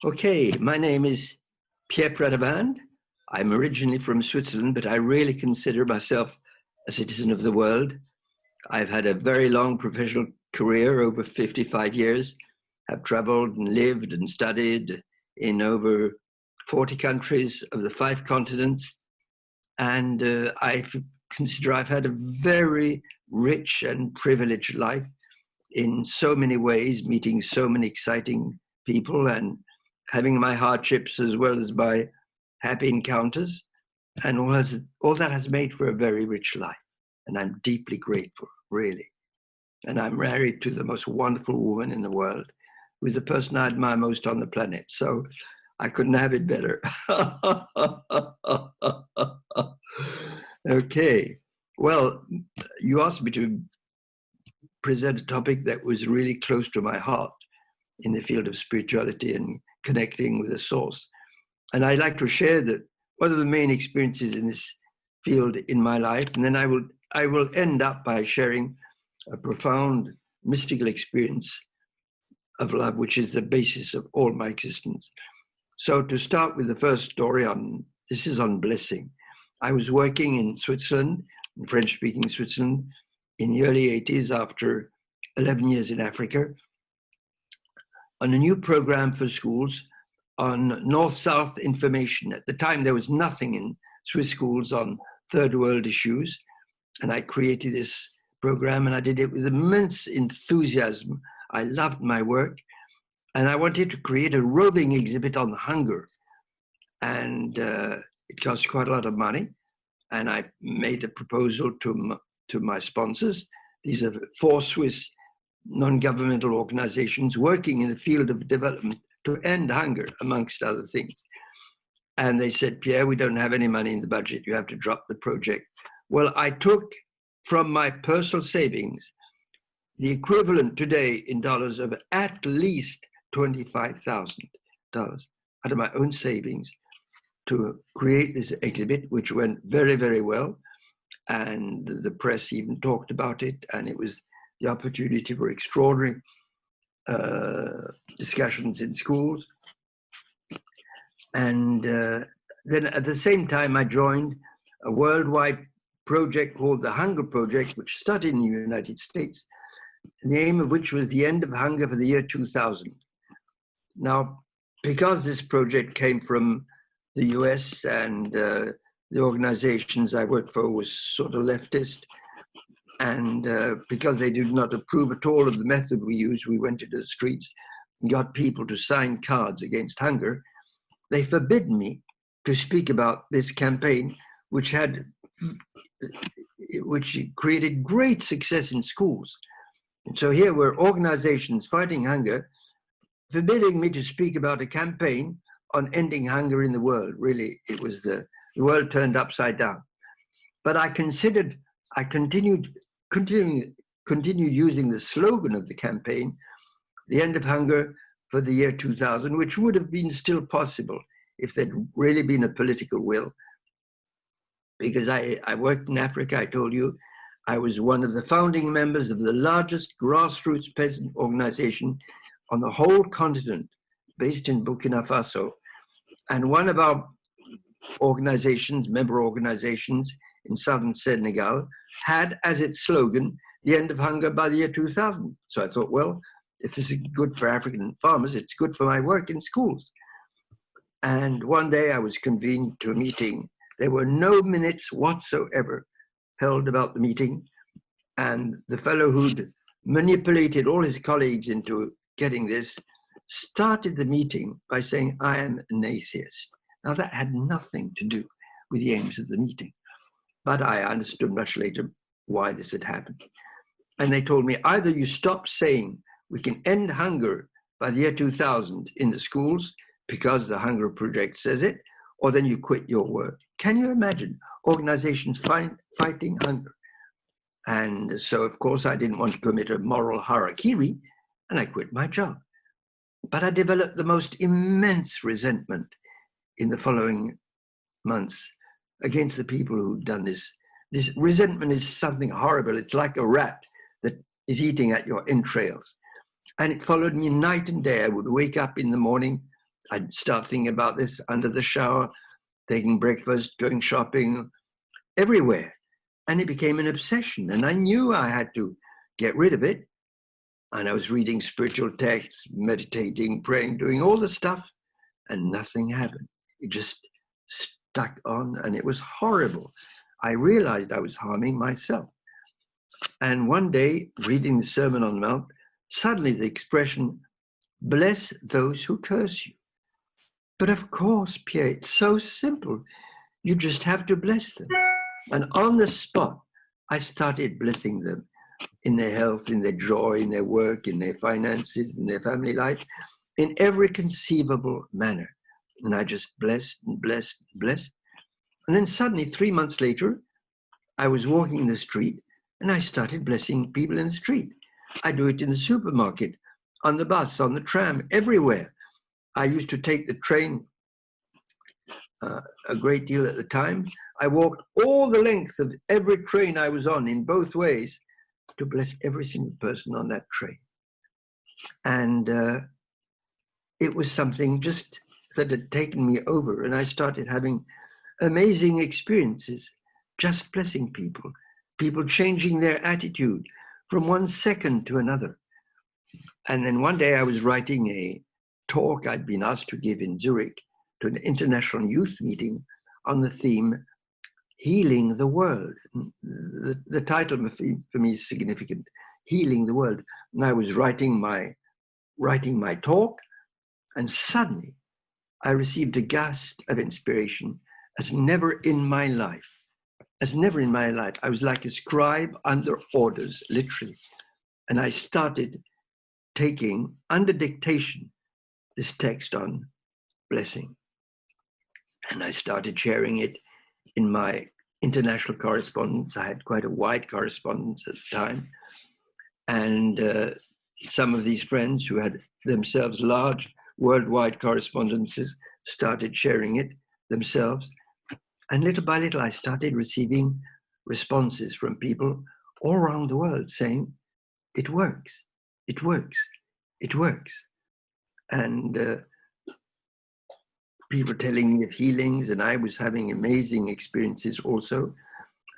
Okay, my name is Pierre. I'm originally from Switzerland, but I really consider myself a citizen of the world. I've had a very long professional career, over 55 years. I've traveled and lived and studied in over 40 countries of the 5 continents. And I consider I've had a very rich and privileged life in so many ways, meeting so many exciting people and having my hardships as well as my happy encounters. And all that has made for a very rich life. And I'm deeply grateful, really. And I'm married to the most wonderful woman in the world, who's the person I admire most on the planet. So I couldn't have it better. Okay. Well, you asked me to present a topic that was really close to my heart in the field of spirituality and connecting with the source. And I'd like to share that one of the main experiences in this field in my life, and then I will end up by sharing a profound mystical experience of love, which is the basis of all my existence. So to start with the first story this is on blessing. I was working in Switzerland, in French-speaking Switzerland, in the early 80s after 11 years in Africa, on a new program for schools on North-South information. At the time, there was nothing in Swiss schools on third world issues. And I created this program and I did it with immense enthusiasm. I loved my work. And I wanted to create a roving exhibit on hunger. And it cost quite a lot of money. And I made a proposal to my sponsors. These are 4 Swiss non-governmental organizations working in the field of development to end hunger, amongst other things. And they said, Pierre, we don't have any money in the budget. You have to drop the project. Well, I took from my personal savings the equivalent today in dollars of at least $25,000 out of my own savings to create this exhibit, which went very, very well. And the press even talked about it. And it was the opportunity for extraordinary discussions in schools. And then at the same time, I joined a worldwide project called the Hunger Project, which started in the United States, the aim of which was the end of hunger for the year 2000. Now, because this project came from the US and the organizations I worked for was sort of leftist, and because they did not approve at all of the method we used, we went into the streets and got people to sign cards against hunger. They forbid me to speak about this campaign, which created great success in schools. And so here were organizations fighting hunger, forbidding me to speak about a campaign on ending hunger in the world. Really, it was the world turned upside down. But I continued using the slogan of the campaign, the end of hunger for the year 2000, which would have been still possible if there'd really been a political will. Because I worked in Africa, I told you, I was one of the founding members of the largest grassroots peasant organization on the whole continent, based in Burkina Faso. And one of our organizations, member organizations in southern Senegal, had as its slogan, the end of hunger by the year 2000. So I thought, well, if this is good for African farmers, it's good for my work in schools. And one day I was convened to a meeting. There were no minutes whatsoever held about the meeting. And the fellow who'd manipulated all his colleagues into getting this started the meeting by saying, I am an atheist. Now that had nothing to do with the aims of the meeting. But I understood much later why this had happened. And they told me, either you stop saying we can end hunger by the year 2000 in the schools because the Hunger Project says it, or then you quit your work. Can you imagine organizations fighting hunger? And so, of course, I didn't want to commit a moral harakiri, and I quit my job. But I developed the most immense resentment in the following months against the people who've done this. This resentment is something horrible. It's like a rat that is eating at your entrails. And it followed me night and day. I would wake up in the morning I'd start thinking about this under the shower, taking breakfast, going shopping, everywhere. And it became an obsession. And I knew I had to get rid of it. And I was reading spiritual texts, meditating, praying, doing all the stuff, and nothing happened. It just stuck on, and it was horrible. I realized I was harming myself. And one day, reading the Sermon on the Mount, suddenly the expression, bless those who curse you. But of course, Pierre, it's so simple. You just have to bless them. And on the spot, I started blessing them in their health, in their joy, in their work, in their finances, in their family life, in every conceivable manner. And I just blessed and blessed and blessed. And then suddenly, 3 months later, I was walking in the street and I started blessing people in the street. I do it in the supermarket, on the bus, on the tram, everywhere. I used to take the train a great deal at the time. I walked all the length of every train I was on in both ways to bless every single person on that train. And it was something just that had taken me over, and I started having amazing experiences just blessing people, people changing their attitude from one second to another. And then one day I was writing a talk I'd been asked to give in Zurich to an international youth meeting on the theme, Healing the World. The title for me is significant, Healing the World. And I was writing my talk, and suddenly I received a gust of inspiration as never in my life. As never in my life. I was like a scribe under orders, literally. And I started taking, under dictation, this text on blessing. And I started sharing it in my international correspondence. I had quite a wide correspondence at the time. And some of these friends who had themselves large worldwide correspondences started sharing it themselves. And little by little, I started receiving responses from people all around the world saying, it works, it works, it works. And people telling me of healings, and I was having amazing experiences also.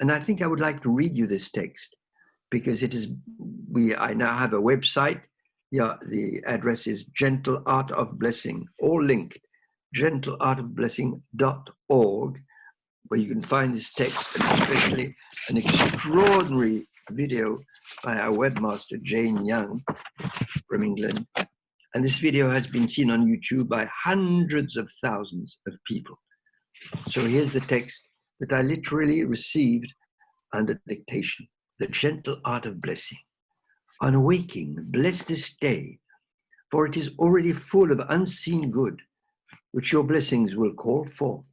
And I think I would like to read you this text because it is, I now have a website. Yeah, the address is Gentle Art of Blessing, all linked, gentleartofblessing.org, where you can find this text, and especially an extraordinary video by our webmaster, Jane Young from England. And this video has been seen on YouTube by hundreds of thousands of people. So here's the text that I literally received under dictation. The Gentle Art of Blessing. On awaking, bless this day, for it is already full of unseen good, which your blessings will call forth.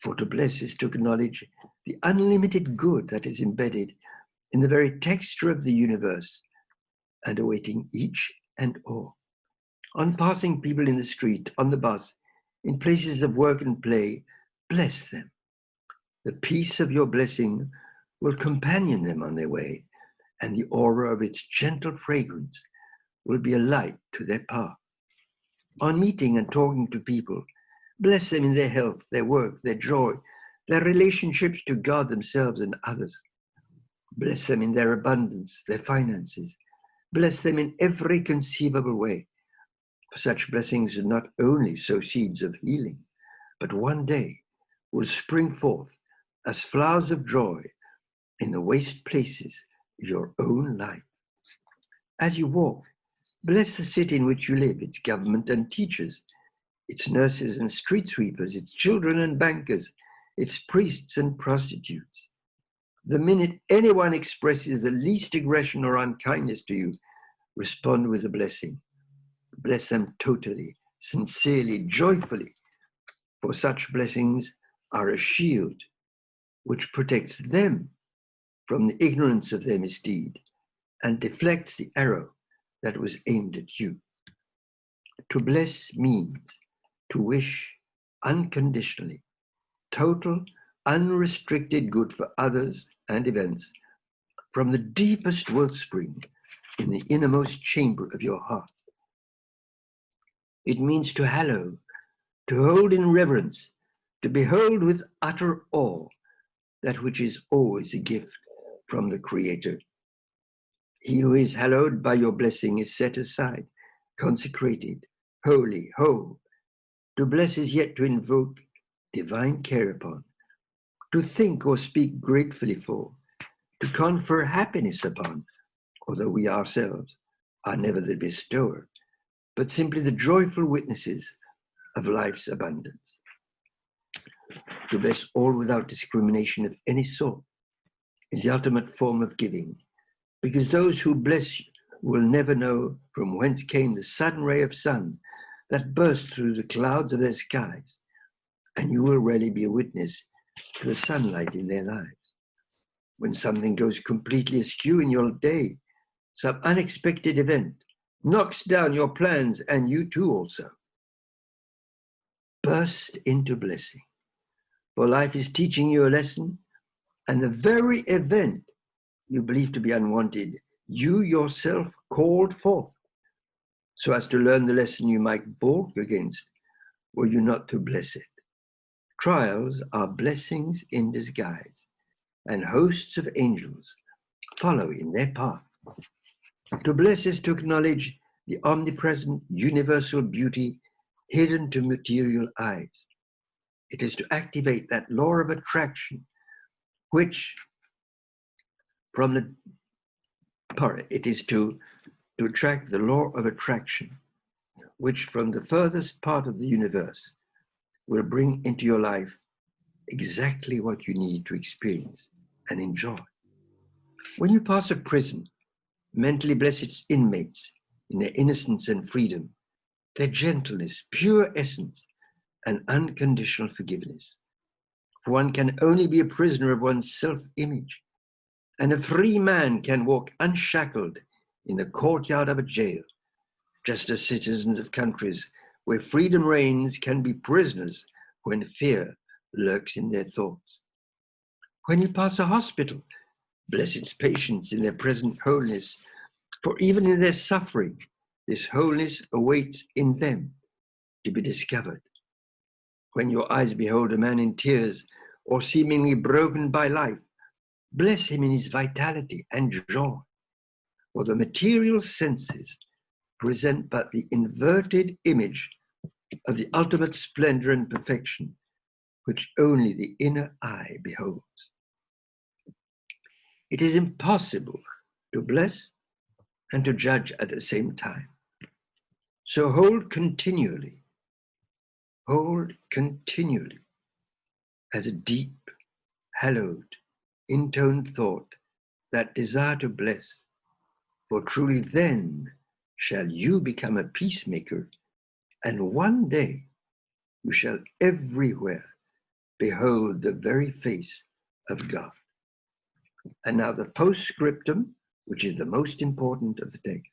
For to bless is to acknowledge the unlimited good that is embedded in the very texture of the universe and awaiting each and all. On passing people in the street, on the bus, in places of work and play, bless them. The peace of your blessing will companion them on their way, and the aura of its gentle fragrance will be a light to their path. On meeting and talking to people, bless them in their health, their work, their joy, their relationships to God themselves and others. Bless them in their abundance, their finances. Bless them in every conceivable way. For such blessings not only sow seeds of healing, but one day will spring forth as flowers of joy in the waste places of your own life. As you walk, bless the city in which you live, its government and teachers, its nurses and street sweepers, its children and bankers, its priests and prostitutes. The minute anyone expresses the least aggression or unkindness to you, respond with a blessing. Bless them totally, sincerely, joyfully, for such blessings are a shield which protects them from the ignorance of their misdeed and deflects the arrow that was aimed at you. To bless means to wish unconditionally, total, unrestricted good for others and events from the deepest wellspring in the innermost chamber of your heart. It means to hallow to hold in reverence, to behold with utter awe that which is always a gift from the Creator. He who is hallowed by your blessing is set aside, consecrated, holy, whole. To bless is yet to invoke divine care upon, to think or speak gratefully for, to confer happiness upon, although we ourselves are never the bestower, but simply the joyful witnesses of life's abundance. To bless all without discrimination of any sort is the ultimate form of giving, because those who bless will never know from whence came the sudden ray of sun that burst through the clouds of their skies, and you will rarely be a witness to the sunlight in their lives. When something goes completely askew in your day, some unexpected event knocks down your plans, and you too also burst into blessing. For life is teaching you a lesson, and the very event you believe to be unwanted, you yourself called forth, so as to learn the lesson you might balk against, were you not to bless it. Trials are blessings in disguise, and hosts of angels follow in their path. To bless is to acknowledge the omnipresent universal beauty hidden to material eyes. It is to activate that law of attraction, which it is to attract the law of attraction, which from the furthest part of the universe will bring into your life exactly what you need to experience and enjoy. When you pass a prison, mentally bless its inmates in their innocence and freedom, their gentleness, pure essence, and unconditional forgiveness. For one can only be a prisoner of one's self-image, and a free man can walk unshackled in the courtyard of a jail, just as citizens of countries where freedom reigns can be prisoners when fear lurks in their thoughts. When you pass a hospital, bless its patients in their present wholeness, for even in their suffering, this wholeness awaits in them to be discovered. When your eyes behold a man in tears or seemingly broken by life, bless him in his vitality and joy, for the material senses present but the inverted image of the ultimate splendor and perfection, which only the inner eye beholds. It is impossible to bless and to judge at the same time. So hold continually as a deep, hallowed, intoned thought that desire to bless, for truly then shall you become a peacemaker, and one day you shall everywhere behold the very face of God. And now the postscriptum, which is the most important of the text.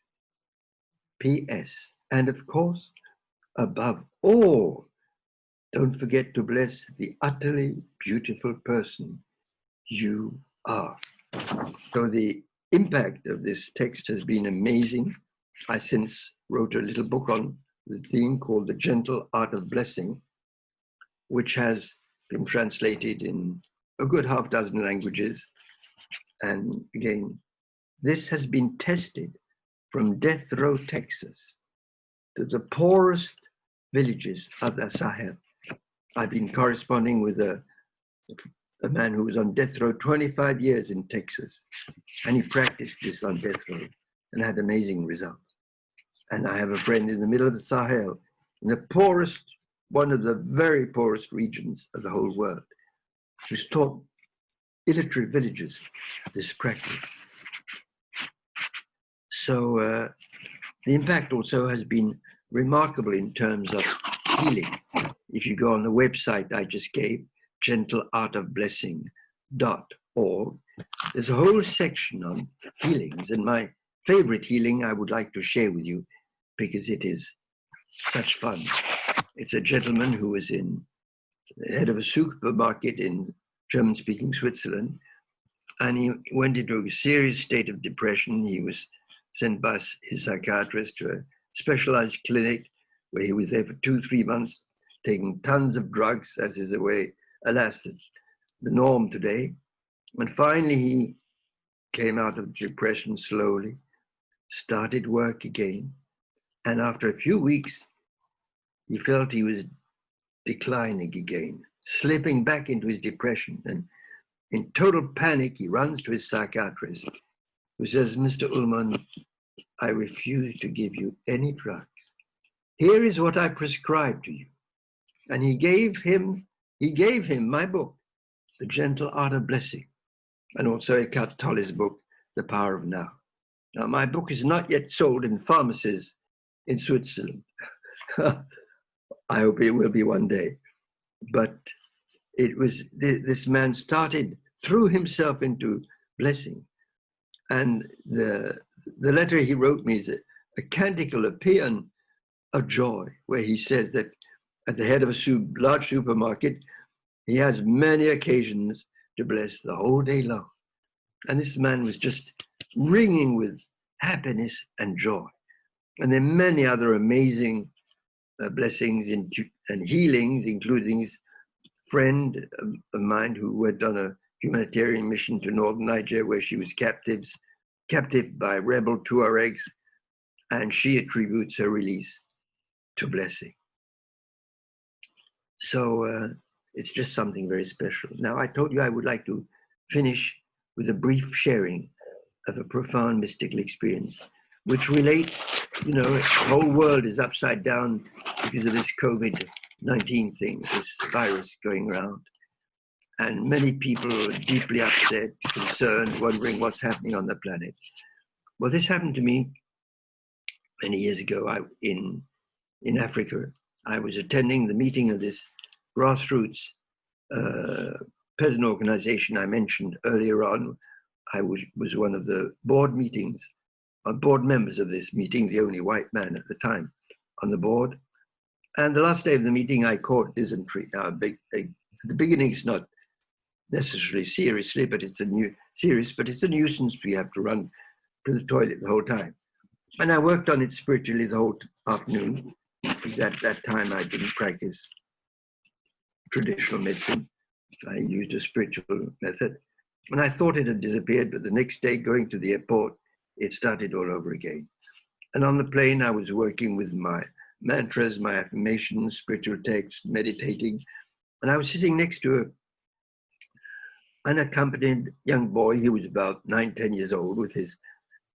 P.S. And of course, above all, don't forget to bless the utterly beautiful person you are. So the impact of this text has been amazing. I since wrote a little book on the theme called The Gentle Art of Blessing, which has been translated in a good half dozen languages. And again, this has been tested from Death Row, Texas, to the poorest villages of the Sahel. I've been corresponding with a man who was on death row 25 years in Texas, and he practiced this on death row and had amazing results. And I have a friend in the middle of the Sahel, in the poorest, one of the very poorest regions of the whole world, who's taught illiterate villagers this practice. So the impact also has been remarkable in terms of healing. If you go on the website I just gave, gentleartofblessing.org, there's a whole section on healings. And my favorite healing I would like to share with you because it is such fun. It's a gentleman who was the head of a supermarket in German-speaking Switzerland, and he went into a serious state of depression. He was sent by his psychiatrist to a specialized clinic where he was there for 2-3 months taking tons of drugs, as is the way, alas, the norm today. And finally, he came out of depression slowly, started work again. And after a few weeks, he felt he was declining again, slipping back into his depression. And in total panic, he runs to his psychiatrist, who says, "Mr. Ullman, I refuse to give you any drugs. Here is what I prescribe to you." And he gave him my book, The Gentle Art of Blessing, and also Eckhart Tolle's book, The Power of Now. Now, my book is not yet sold in pharmacies in Switzerland. I hope it will be one day. But it was, this man threw himself into blessing. And the letter he wrote me is a canticle, a paean of joy, where he says that as the head of a large supermarket, he has many occasions to bless the whole day long. And this man was just ringing with happiness and joy. And there are many other amazing blessings and healings, including his friend of mine who went on a humanitarian mission to northern Nigeria, where she was captive by rebel Tuaregs, and she attributes her release to blessing. So it's just something very special. Now, I told you I would like to finish with a brief sharing of a profound mystical experience, which relates, the whole world is upside down because of this COVID-19 thing, this virus going around. And many people are deeply upset, concerned, wondering what's happening on the planet. Well, this happened to me many years ago. In Africa, I was attending the meeting of this grassroots peasant organization I mentioned earlier on. I was one of the board members of this meeting, the only white man at the time on the board. And the last day of the meeting, I caught dysentery. Now, at the beginning, it's not necessarily seriously, but it's a nuisance. We have to run to the toilet the whole time. And I worked on it spiritually the whole afternoon, because at that time I didn't practice traditional medicine. I used a spiritual method. And I thought it had disappeared, but the next day going to the airport, it started all over again. And on the plane, I was working with my mantras, my affirmations, spiritual texts, meditating. And I was sitting next to an unaccompanied young boy. He was about 9, 10 years old, with his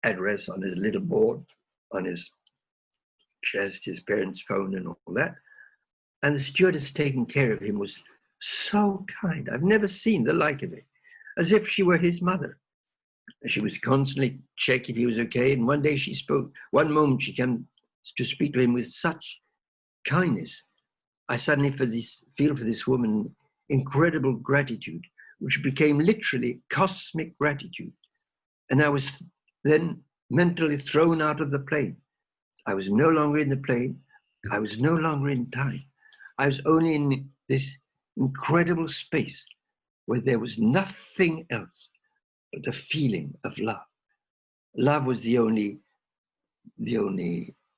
address on his little board, on his chest, his parents' phone and all that. And the stewardess taking care of him was so kind. I've never seen the like of it, as if she were his mother. She was constantly checking if he was okay. And one day one moment she came to speak to him with such kindness. I suddenly feel for this woman incredible gratitude, which became literally cosmic gratitude. And I was then mentally thrown out of the plane. I was no longer in the plane. I was no longer in time. I was only in this incredible space where there was nothing else but the feeling of love. Love was the only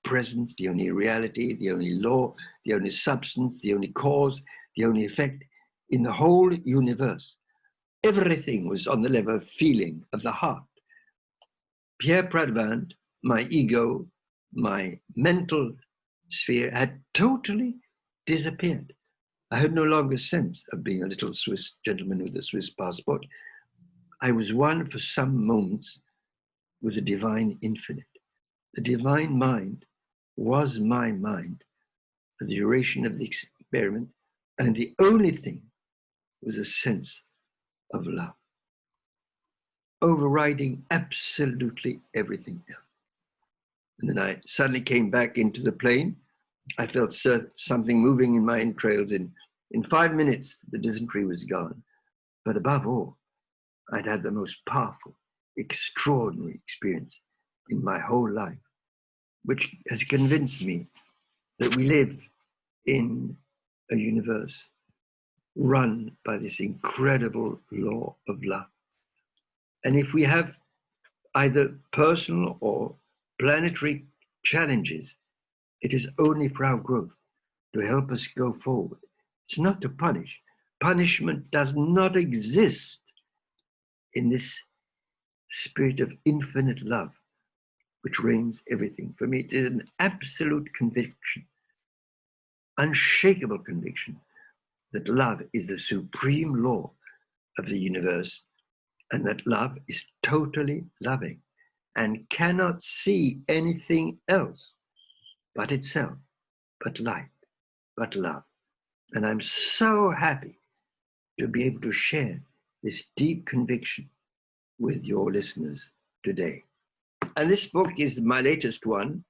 presence, the only reality, the only law, the only substance, the only cause, the only effect in the whole universe. Everything was on the level of feeling of the heart. Pierre Pradvant, my ego, my mental sphere had totally disappeared. I had no longer sense of being a little Swiss gentleman with a Swiss passport. I was one for some moments with the divine infinite. The divine mind was my mind for the duration of the experiment, and the only thing was a sense of love, overriding absolutely everything else. And then I suddenly came back into the plane. I felt something moving in my entrails. In 5 minutes, the dysentery was gone. But above all, I'd had the most powerful, extraordinary experience in my whole life, which has convinced me that we live in a universe run by this incredible law of love. And if we have either personal or planetary challenges, it is only for our growth. to help us go forward. It's not to punish. Punishment does not exist in this spirit of infinite love, which reigns everything. For me, it is an absolute conviction, unshakable conviction, that love is the supreme law of the universe, and that love is totally loving and cannot see anything else but itself, but light, but love. And I'm so happy to be able to share this deep conviction with your listeners today. And this book is my latest one.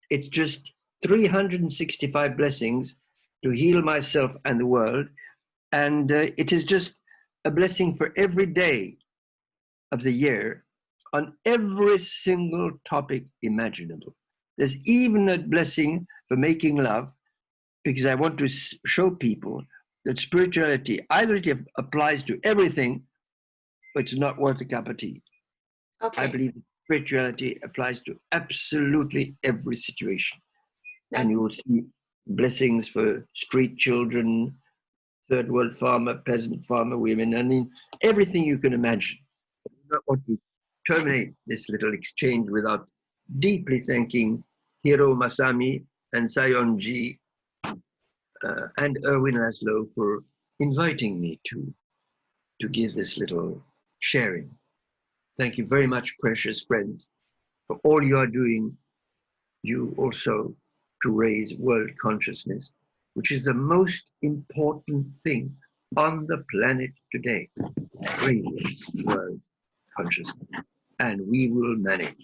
It's just 365 blessings to heal myself and the world. And it is just a blessing for every day of the year on every single topic imaginable. There's even a blessing for making love, because I want to show people that spirituality, either it applies to everything, but it's not worth a cup of tea. Okay. I believe spirituality applies to absolutely every situation. Yeah. And you will see blessings for street children, third world farmer, peasant farmer women, I mean, everything you can imagine. I do not want to terminate this little exchange without deeply thanking Hiroo Masami and Saionji and Ervin Laszlo for inviting me to give this little sharing. Thank you very much, precious friends, for all you are doing, you also, to raise world consciousness, which is the most important thing on the planet today, raising world consciousness. And we will manage.